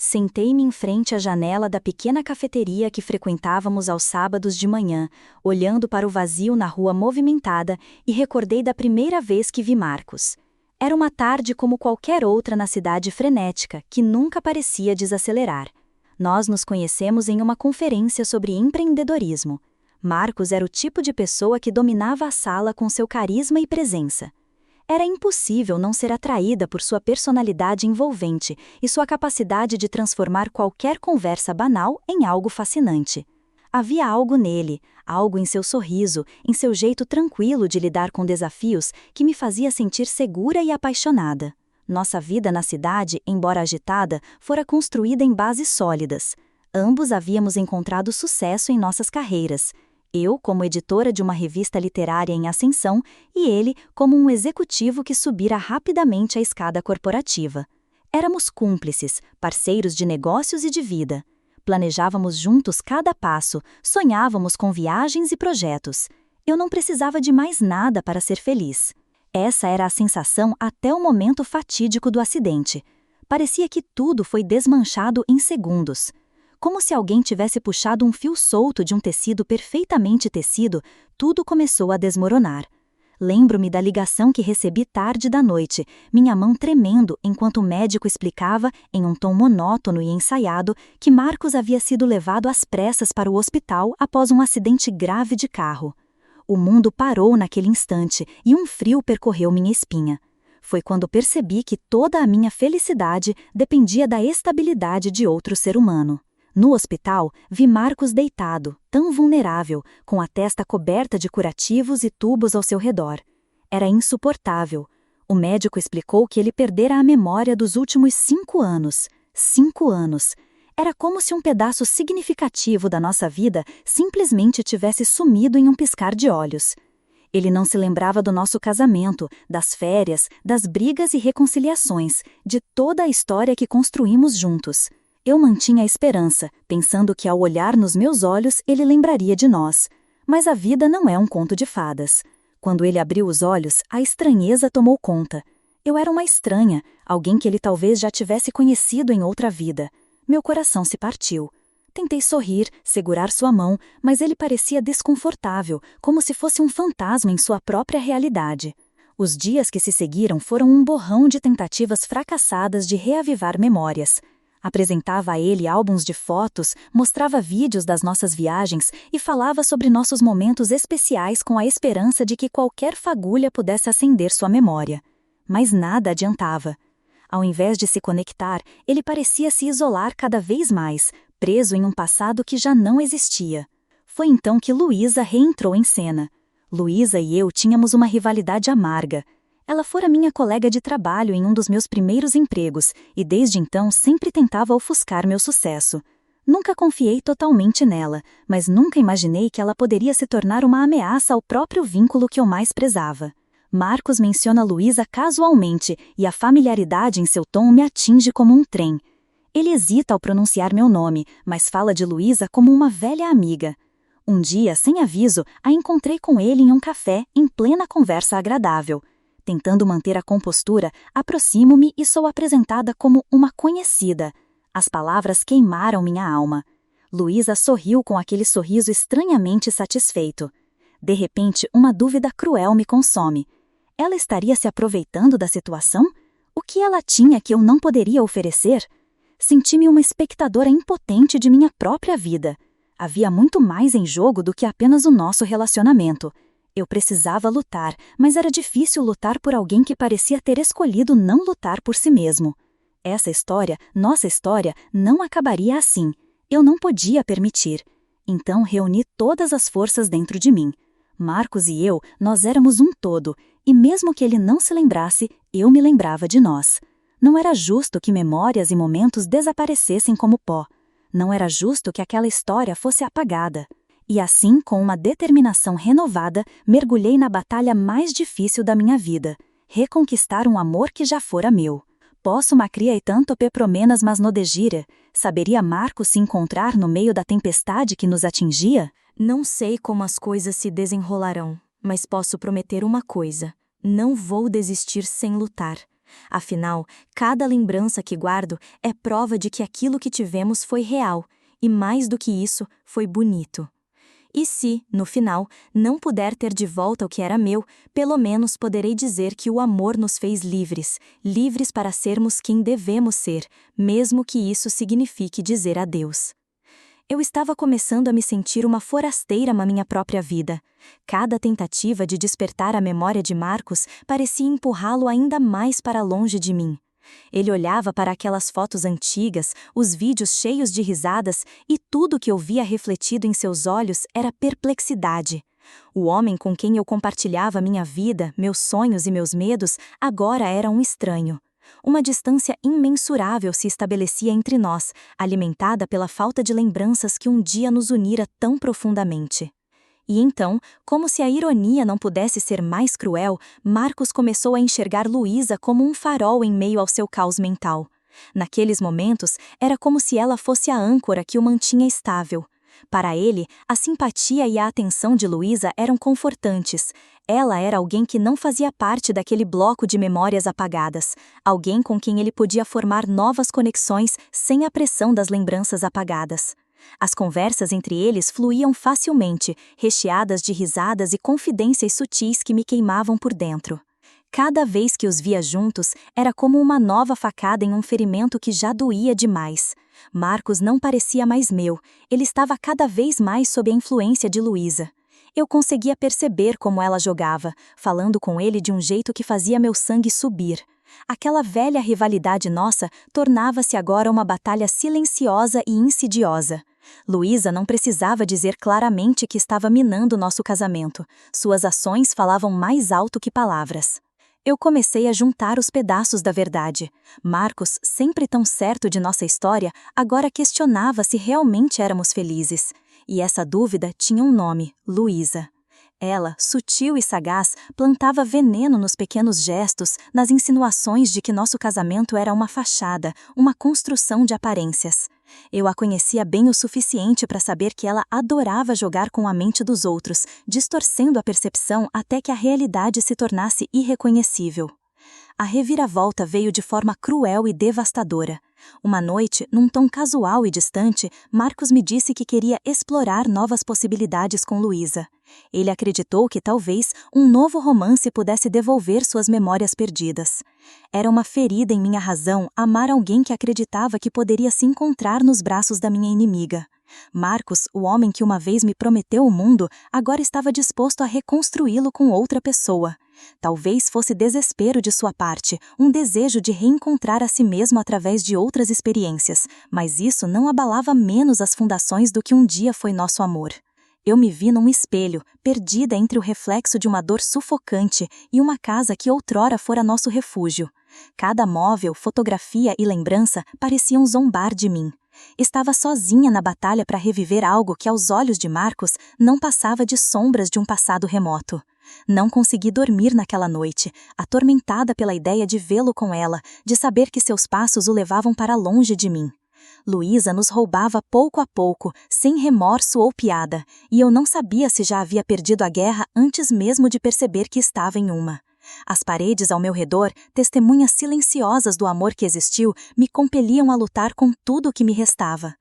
Sentei-me em frente à janela da pequena cafeteria que frequentávamos aos sábados de manhã, olhando para o vazio na rua movimentada e recordei da primeira vez que vi Marcos. Era uma tarde como qualquer outra na cidade frenética, que nunca parecia desacelerar. Nós nos conhecemos em uma conferência sobre empreendedorismo. Marcos era o tipo de pessoa que dominava a sala com seu carisma e presença. Era impossível não ser atraída por sua personalidade envolvente e sua capacidade de transformar qualquer conversa banal em algo fascinante. Havia algo nele, algo em seu sorriso, em seu jeito tranquilo de lidar com desafios que me fazia sentir segura e apaixonada. Nossa vida na cidade, embora agitada, fora construída em bases sólidas. Ambos havíamos encontrado sucesso em nossas carreiras. Eu, como editora de uma revista literária em ascensão, e ele, como um executivo que subira rapidamente a escada corporativa. Éramos cúmplices, parceiros de negócios e de vida. Planejávamos juntos cada passo, sonhávamos com viagens e projetos. Eu não precisava de mais nada para ser feliz. Essa era a sensação até o momento fatídico do acidente. Parecia que tudo foi desmanchado em segundos. Como se alguém tivesse puxado um fio solto de um tecido perfeitamente tecido, tudo começou a desmoronar. Lembro-me da ligação que recebi tarde da noite, minha mão tremendo enquanto o médico explicava, em um tom monótono e ensaiado, que Marcos havia sido levado às pressas para o hospital após um acidente grave de carro. O mundo parou naquele instante e um frio percorreu minha espinha. Foi quando percebi que toda a minha felicidade dependia da estabilidade de outro ser humano. No hospital, vi Marcos deitado, tão vulnerável, com a testa coberta de curativos e tubos ao seu redor. Era insuportável. O médico explicou que ele perdera a memória dos últimos 5 anos. 5 anos. Era como se um pedaço significativo da nossa vida simplesmente tivesse sumido em um piscar de olhos. Ele não se lembrava do nosso casamento, das férias, das brigas e reconciliações, de toda a história que construímos juntos. Eu mantinha a esperança, pensando que ao olhar nos meus olhos ele lembraria de nós. Mas a vida não é um conto de fadas. Quando ele abriu os olhos, a estranheza tomou conta. Eu era uma estranha, alguém que ele talvez já tivesse conhecido em outra vida. Meu coração se partiu. Tentei sorrir, segurar sua mão, mas ele parecia desconfortável, como se fosse um fantasma em sua própria realidade. Os dias que se seguiram foram um borrão de tentativas fracassadas de reavivar memórias. Apresentava a ele álbuns de fotos, mostrava vídeos das nossas viagens e falava sobre nossos momentos especiais com a esperança de que qualquer fagulha pudesse acender sua memória. Mas nada adiantava. Ao invés de se conectar, ele parecia se isolar cada vez mais, preso em um passado que já não existia. Foi então que Luísa reentrou em cena. Luísa e eu tínhamos uma rivalidade amarga. Ela fora minha colega de trabalho em um dos meus primeiros empregos e desde então sempre tentava ofuscar meu sucesso. Nunca confiei totalmente nela, mas nunca imaginei que ela poderia se tornar uma ameaça ao próprio vínculo que eu mais prezava. Marcos menciona Luísa casualmente e a familiaridade em seu tom me atinge como um trem. Ele hesita ao pronunciar meu nome, mas fala de Luísa como uma velha amiga. Um dia, sem aviso, a encontrei com ele em um café, em plena conversa agradável. Tentando manter a compostura, aproximo-me e sou apresentada como uma conhecida. As palavras queimaram minha alma. Luísa sorriu com aquele sorriso estranhamente satisfeito. De repente, uma dúvida cruel me consome. Ela estaria se aproveitando da situação? O que ela tinha que eu não poderia oferecer? Senti-me uma espectadora impotente de minha própria vida. Havia muito mais em jogo do que apenas o nosso relacionamento. Eu precisava lutar, mas era difícil lutar por alguém que parecia ter escolhido não lutar por si mesmo. Essa história, nossa história, não acabaria assim. Eu não podia permitir. Então reuni todas as forças dentro de mim. Marcos e eu, nós éramos um todo, e mesmo que ele não se lembrasse, eu me lembrava de nós. Não era justo que memórias e momentos desaparecessem como pó. Não era justo que aquela história fosse apagada. E assim, com uma determinação renovada, mergulhei na batalha mais difícil da minha vida, reconquistar um amor que já fora meu. Posso macria e tanto pepromenas mas no degire, saberia Marcos se encontrar no meio da tempestade que nos atingia? Não sei como as coisas se desenrolarão, mas posso prometer uma coisa: não vou desistir sem lutar. Afinal, cada lembrança que guardo é prova de que aquilo que tivemos foi real, e mais do que isso, foi bonito. E se, no final, não puder ter de volta o que era meu, pelo menos poderei dizer que o amor nos fez livres, livres para sermos quem devemos ser, mesmo que isso signifique dizer adeus. Eu estava começando a me sentir uma forasteira na minha própria vida. Cada tentativa de despertar a memória de Marcos parecia empurrá-lo ainda mais para longe de mim. Ele olhava para aquelas fotos antigas, os vídeos cheios de risadas, e tudo que eu via refletido em seus olhos era perplexidade. O homem com quem eu compartilhava minha vida, meus sonhos e meus medos, agora era um estranho. Uma distância imensurável se estabelecia entre nós, alimentada pela falta de lembranças que um dia nos unira tão profundamente. E então, como se a ironia não pudesse ser mais cruel, Marcos começou a enxergar Luísa como um farol em meio ao seu caos mental. Naqueles momentos, era como se ela fosse a âncora que o mantinha estável. Para ele, a simpatia e a atenção de Luísa eram confortantes. Ela era alguém que não fazia parte daquele bloco de memórias apagadas, alguém com quem ele podia formar novas conexões sem a pressão das lembranças apagadas. As conversas entre eles fluíam facilmente, recheadas de risadas e confidências sutis que me queimavam por dentro. Cada vez que os via juntos, era como uma nova facada em um ferimento que já doía demais. Marcos não parecia mais meu, ele estava cada vez mais sob a influência de Luísa. Eu conseguia perceber como ela jogava, falando com ele de um jeito que fazia meu sangue subir. Aquela velha rivalidade nossa tornava-se agora uma batalha silenciosa e insidiosa. Luísa não precisava dizer claramente que estava minando nosso casamento. Suas ações falavam mais alto que palavras. Eu comecei a juntar os pedaços da verdade. Marcos, sempre tão certo de nossa história, agora questionava se realmente éramos felizes. E essa dúvida tinha um nome: Luísa. Ela, sutil e sagaz, plantava veneno nos pequenos gestos, nas insinuações de que nosso casamento era uma fachada, uma construção de aparências. Eu a conhecia bem o suficiente para saber que ela adorava jogar com a mente dos outros, distorcendo a percepção até que a realidade se tornasse irreconhecível. A reviravolta veio de forma cruel e devastadora. Uma noite, num tom casual e distante, Marcos me disse que queria explorar novas possibilidades com Luísa. Ele acreditou que talvez um novo romance pudesse devolver suas memórias perdidas. Era uma ferida em minha razão amar alguém que acreditava que poderia se encontrar nos braços da minha inimiga. Marcos, o homem que uma vez me prometeu o mundo, agora estava disposto a reconstruí-lo com outra pessoa. Talvez fosse desespero de sua parte, um desejo de reencontrar a si mesmo através de outras experiências, mas isso não abalava menos as fundações do que um dia foi nosso amor. Eu me vi num espelho, perdida entre o reflexo de uma dor sufocante e uma casa que outrora fora nosso refúgio. Cada móvel, fotografia e lembrança pareciam zombar de mim. Estava sozinha na batalha para reviver algo que, aos olhos de Marcos, não passava de sombras de um passado remoto. Não consegui dormir naquela noite, atormentada pela ideia de vê-lo com ela, de saber que seus passos o levavam para longe de mim. Luísa nos roubava pouco a pouco, sem remorso ou piada, e eu não sabia se já havia perdido a guerra antes mesmo de perceber que estava em uma. As paredes ao meu redor, testemunhas silenciosas do amor que existiu, me compeliam a lutar com tudo o que me restava.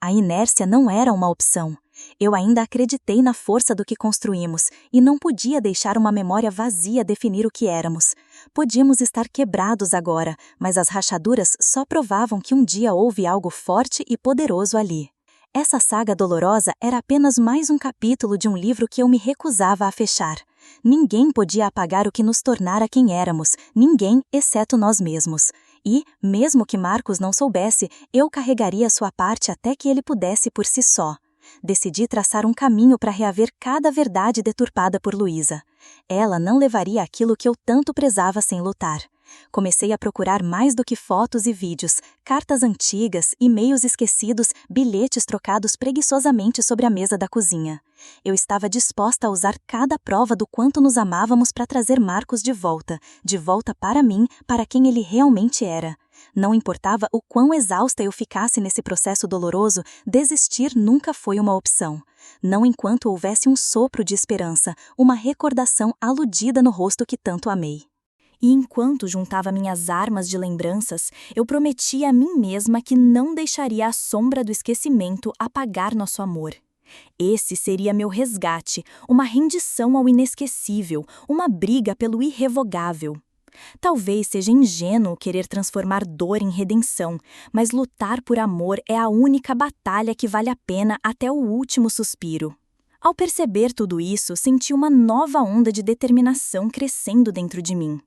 A inércia não era uma opção. Eu ainda acreditei na força do que construímos, e não podia deixar uma memória vazia definir o que éramos. Podíamos estar quebrados agora, mas as rachaduras só provavam que um dia houve algo forte e poderoso ali. Essa saga dolorosa era apenas mais um capítulo de um livro que eu me recusava a fechar. Ninguém podia apagar o que nos tornara quem éramos, ninguém, exceto nós mesmos. E, mesmo que Marcos não soubesse, eu carregaria sua parte até que ele pudesse por si só. Decidi traçar um caminho para reaver cada verdade deturpada por Luísa. Ela não levaria aquilo que eu tanto prezava sem lutar. Comecei a procurar mais do que fotos e vídeos, cartas antigas, e-mails esquecidos, bilhetes trocados preguiçosamente sobre a mesa da cozinha. Eu estava disposta a usar cada prova do quanto nos amávamos para trazer Marcos de volta para mim, para quem ele realmente era. Não importava o quão exausta eu ficasse nesse processo doloroso, desistir nunca foi uma opção. Não enquanto houvesse um sopro de esperança, uma recordação aludida no rosto que tanto amei. E enquanto juntava minhas armas de lembranças, eu prometia a mim mesma que não deixaria a sombra do esquecimento apagar nosso amor. Esse seria meu resgate, uma rendição ao inesquecível, uma briga pelo irrevogável. Talvez seja ingênuo querer transformar dor em redenção, mas lutar por amor é a única batalha que vale a pena até o último suspiro. Ao perceber tudo isso, senti uma nova onda de determinação crescendo dentro de mim.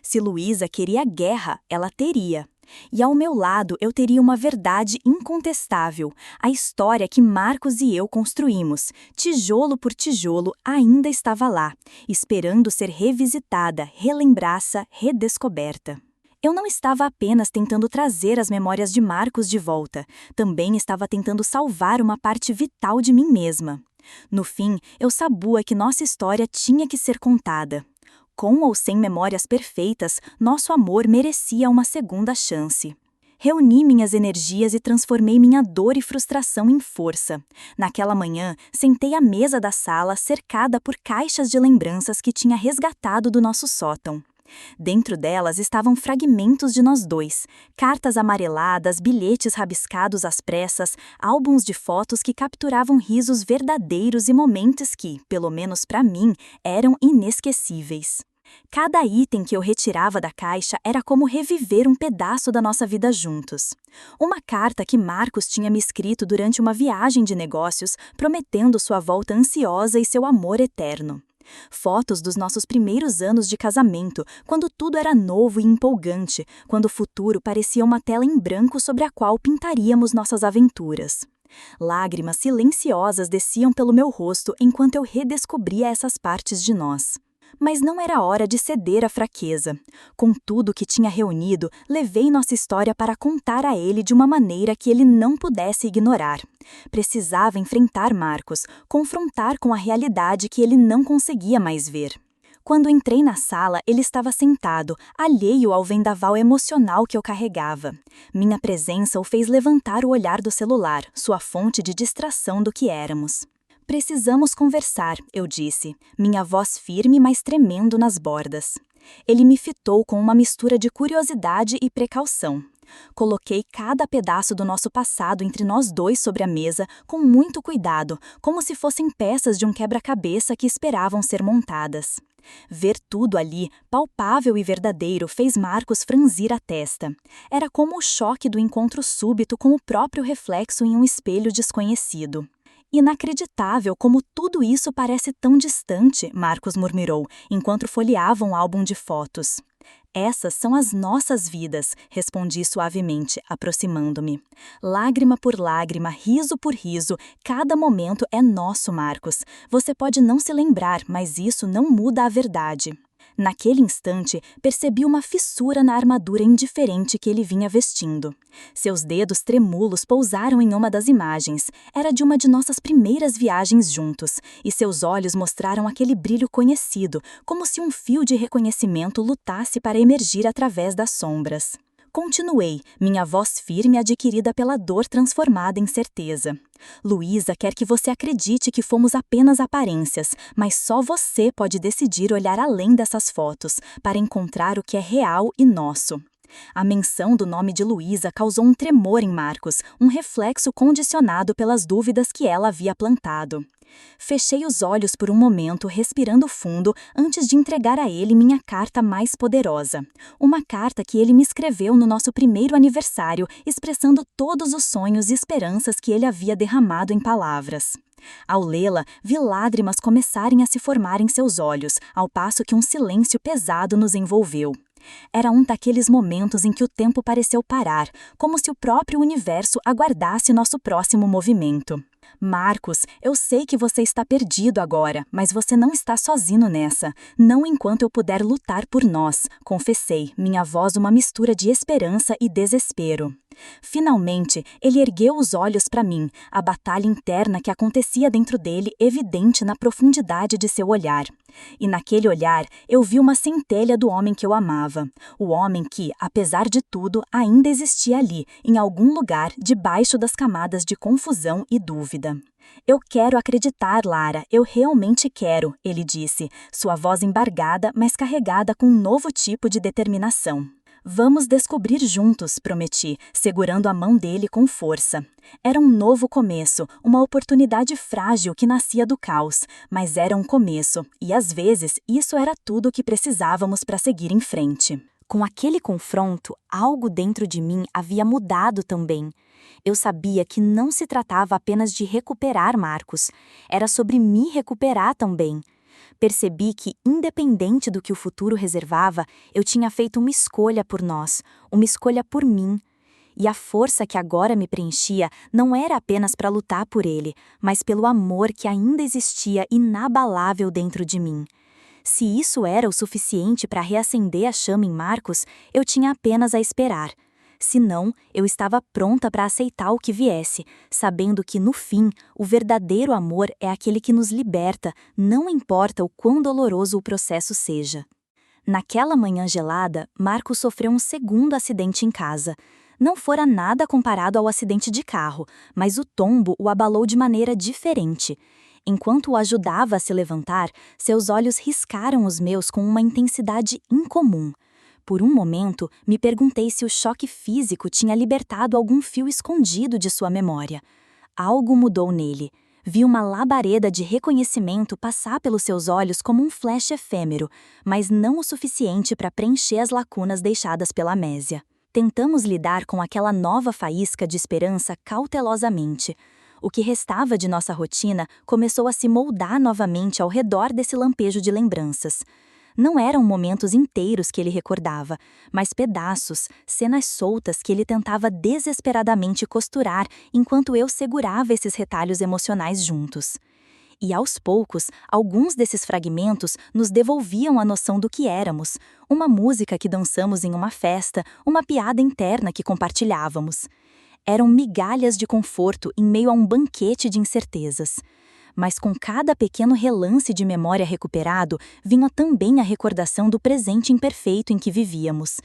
Se Luísa queria guerra, ela teria. E ao meu lado eu teria uma verdade incontestável, a história que Marcos e eu construímos, tijolo por tijolo, ainda estava lá, esperando ser revisitada, relembrada, redescoberta. Eu não estava apenas tentando trazer as memórias de Marcos de volta, também estava tentando salvar uma parte vital de mim mesma. No fim, eu sabia que nossa história tinha que ser contada. Com ou sem memórias perfeitas, nosso amor merecia uma segunda chance. Reuni minhas energias e transformei minha dor e frustração em força. Naquela manhã, sentei à mesa da sala cercada por caixas de lembranças que tinha resgatado do nosso sótão. Dentro delas estavam fragmentos de nós dois, cartas amareladas, bilhetes rabiscados às pressas, álbuns de fotos que capturavam risos verdadeiros e momentos que, pelo menos para mim, eram inesquecíveis. Cada item que eu retirava da caixa era como reviver um pedaço da nossa vida juntos. Uma carta que Marcos tinha me escrito durante uma viagem de negócios, prometendo sua volta ansiosa e seu amor eterno. Fotos dos nossos primeiros anos de casamento, quando tudo era novo e empolgante, quando o futuro parecia uma tela em branco sobre a qual pintaríamos nossas aventuras. Lágrimas silenciosas desciam pelo meu rosto enquanto eu redescobria essas partes de nós. Mas não era hora de ceder à fraqueza. Com tudo que tinha reunido, levei nossa história para contar a ele de uma maneira que ele não pudesse ignorar. Precisava enfrentar Marcos, confrontar com a realidade que ele não conseguia mais ver. Quando entrei na sala, ele estava sentado, alheio ao vendaval emocional que eu carregava. Minha presença o fez levantar o olhar do celular, sua fonte de distração do que éramos. Precisamos conversar, eu disse, minha voz firme, mas tremendo nas bordas. Ele me fitou com uma mistura de curiosidade e precaução. Coloquei cada pedaço do nosso passado entre nós dois sobre a mesa, com muito cuidado, como se fossem peças de um quebra-cabeça que esperavam ser montadas. Ver tudo ali, palpável e verdadeiro, fez Marcos franzir a testa. Era como o choque do encontro súbito com o próprio reflexo em um espelho desconhecido. Inacreditável como tudo isso parece tão distante, Marcos murmurou, enquanto folheava um álbum de fotos. Essas são as nossas vidas, respondi suavemente, aproximando-me. Lágrima por lágrima, riso por riso, cada momento é nosso, Marcos. Você pode não se lembrar, mas isso não muda a verdade. Naquele instante, percebi uma fissura na armadura indiferente que ele vinha vestindo. Seus dedos tremúlos pousaram em uma das imagens. Era de uma de nossas primeiras viagens juntos, e seus olhos mostraram aquele brilho conhecido, como se um fio de reconhecimento lutasse para emergir através das sombras. Continuei, minha voz firme adquirida pela dor transformada em certeza. Luísa quer que você acredite que fomos apenas aparências, mas só você pode decidir olhar além dessas fotos, para encontrar o que é real e nosso. A menção do nome de Luísa causou um tremor em Marcos, um reflexo condicionado pelas dúvidas que ela havia plantado. Fechei os olhos por um momento, respirando fundo, antes de entregar a ele minha carta mais poderosa. Uma carta que ele me escreveu no nosso primeiro aniversário, expressando todos os sonhos e esperanças que ele havia derramado em palavras. Ao lê-la, vi lágrimas começarem a se formar em seus olhos, ao passo que um silêncio pesado nos envolveu. Era um daqueles momentos em que o tempo pareceu parar, como se o próprio universo aguardasse nosso próximo movimento. Marcos, eu sei que você está perdido agora, mas você não está sozinho nessa. Não enquanto eu puder lutar por nós, confessei, minha voz uma mistura de esperança e desespero. Finalmente, ele ergueu os olhos para mim, a batalha interna que acontecia dentro dele evidente na profundidade de seu olhar. E naquele olhar, eu vi uma centelha do homem que eu amava. O homem que, apesar de tudo, ainda existia ali, em algum lugar, debaixo das camadas de confusão e dúvida. Eu quero acreditar, Lara, eu realmente quero, ele disse, sua voz embargada, mas carregada com um novo tipo de determinação. Vamos descobrir juntos, prometi, segurando a mão dele com força. Era um novo começo, uma oportunidade frágil que nascia do caos, mas era um começo, e às vezes isso era tudo o que precisávamos para seguir em frente. Com aquele confronto, algo dentro de mim havia mudado também. Eu sabia que não se tratava apenas de recuperar Marcos, era sobre me recuperar também. Percebi que, independente do que o futuro reservava, eu tinha feito uma escolha por nós, uma escolha por mim. E a força que agora me preenchia não era apenas para lutar por ele, mas pelo amor que ainda existia inabalável dentro de mim. Se isso era o suficiente para reacender a chama em Marcos, eu tinha apenas a esperar. Se não, eu estava pronta para aceitar o que viesse, sabendo que, no fim, o verdadeiro amor é aquele que nos liberta, não importa o quão doloroso o processo seja. Naquela manhã gelada, Marcos sofreu um segundo acidente em casa. Não fora nada comparado ao acidente de carro, mas o tombo o abalou de maneira diferente. Enquanto o ajudava a se levantar, seus olhos riscaram os meus com uma intensidade incomum. Por um momento, me perguntei se o choque físico tinha libertado algum fio escondido de sua memória. Algo mudou nele. Vi uma labareda de reconhecimento passar pelos seus olhos como um flash efêmero, mas não o suficiente para preencher as lacunas deixadas pela amnésia. Tentamos lidar com aquela nova faísca de esperança cautelosamente. O que restava de nossa rotina começou a se moldar novamente ao redor desse lampejo de lembranças. Não eram momentos inteiros que ele recordava, mas pedaços, cenas soltas que ele tentava desesperadamente costurar enquanto eu segurava esses retalhos emocionais juntos. E aos poucos, alguns desses fragmentos nos devolviam a noção do que éramos, uma música que dançamos em uma festa, uma piada interna que compartilhávamos. Eram migalhas de conforto em meio a um banquete de incertezas. Mas com cada pequeno relance de memória recuperado, vinha também a recordação do presente imperfeito em que vivíamos.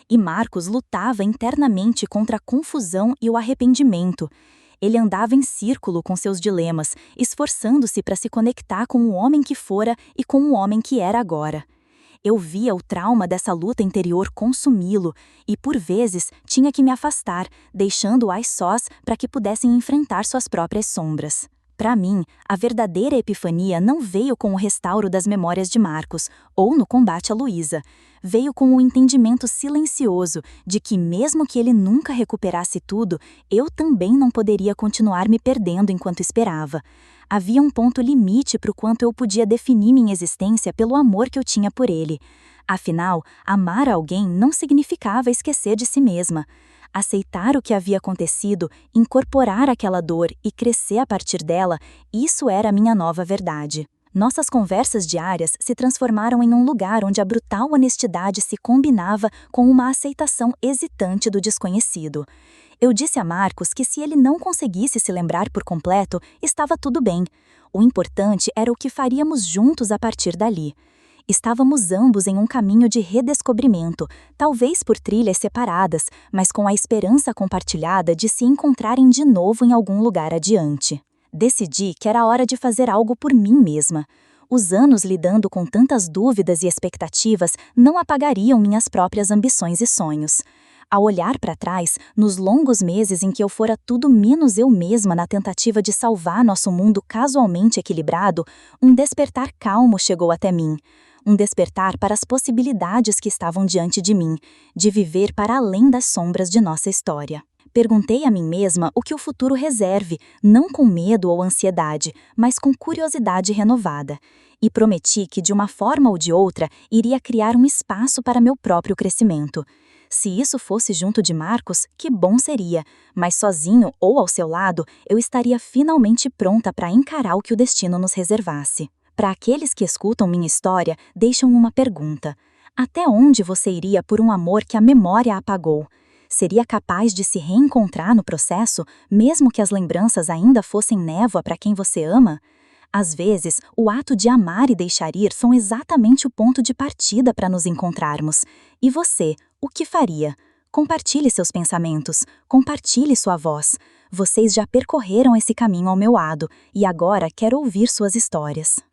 E Marcos lutava internamente contra a confusão e o arrependimento. Ele andava em círculo com seus dilemas, esforçando-se para se conectar com o homem que fora e com o homem que era agora. Eu via o trauma dessa luta interior consumi-lo e, por vezes, tinha que me afastar, deixando-o às sós para que pudessem enfrentar suas próprias sombras. Para mim, a verdadeira epifania não veio com o restauro das memórias de Marcos, ou no combate a Luísa. Veio com o entendimento silencioso de que, mesmo que ele nunca recuperasse tudo, eu também não poderia continuar me perdendo enquanto esperava. Havia um ponto limite para o quanto eu podia definir minha existência pelo amor que eu tinha por ele. Afinal, amar alguém não significava esquecer de si mesma. Aceitar o que havia acontecido, incorporar aquela dor e crescer a partir dela, isso era a minha nova verdade. Nossas conversas diárias se transformaram em um lugar onde a brutal honestidade se combinava com uma aceitação hesitante do desconhecido. Eu disse a Marcos que se ele não conseguisse se lembrar por completo, estava tudo bem. O importante era o que faríamos juntos a partir dali. Estávamos ambos em um caminho de redescobrimento, talvez por trilhas separadas, mas com a esperança compartilhada de se encontrarem de novo em algum lugar adiante. Decidi que era hora de fazer algo por mim mesma. Os anos lidando com tantas dúvidas e expectativas não apagariam minhas próprias ambições e sonhos. Ao olhar para trás, nos longos meses em que eu fora tudo menos eu mesma na tentativa de salvar nosso mundo casualmente equilibrado, um despertar calmo chegou até mim. Um despertar para as possibilidades que estavam diante de mim, de viver para além das sombras de nossa história. Perguntei a mim mesma o que o futuro reserve, não com medo ou ansiedade, mas com curiosidade renovada. E prometi que, de uma forma ou de outra, iria criar um espaço para meu próprio crescimento. Se isso fosse junto de Marcos, que bom seria, mas sozinho ou ao seu lado, eu estaria finalmente pronta para encarar o que o destino nos reservasse. Para aqueles que escutam minha história, deixam uma pergunta. Até onde você iria por um amor que a memória apagou? Seria capaz de se reencontrar no processo, mesmo que as lembranças ainda fossem névoa para quem você ama? Às vezes, o ato de amar e deixar ir são exatamente o ponto de partida para nos encontrarmos. E você, o que faria? Compartilhe seus pensamentos, compartilhe sua voz. Vocês já percorreram esse caminho ao meu lado e agora quero ouvir suas histórias.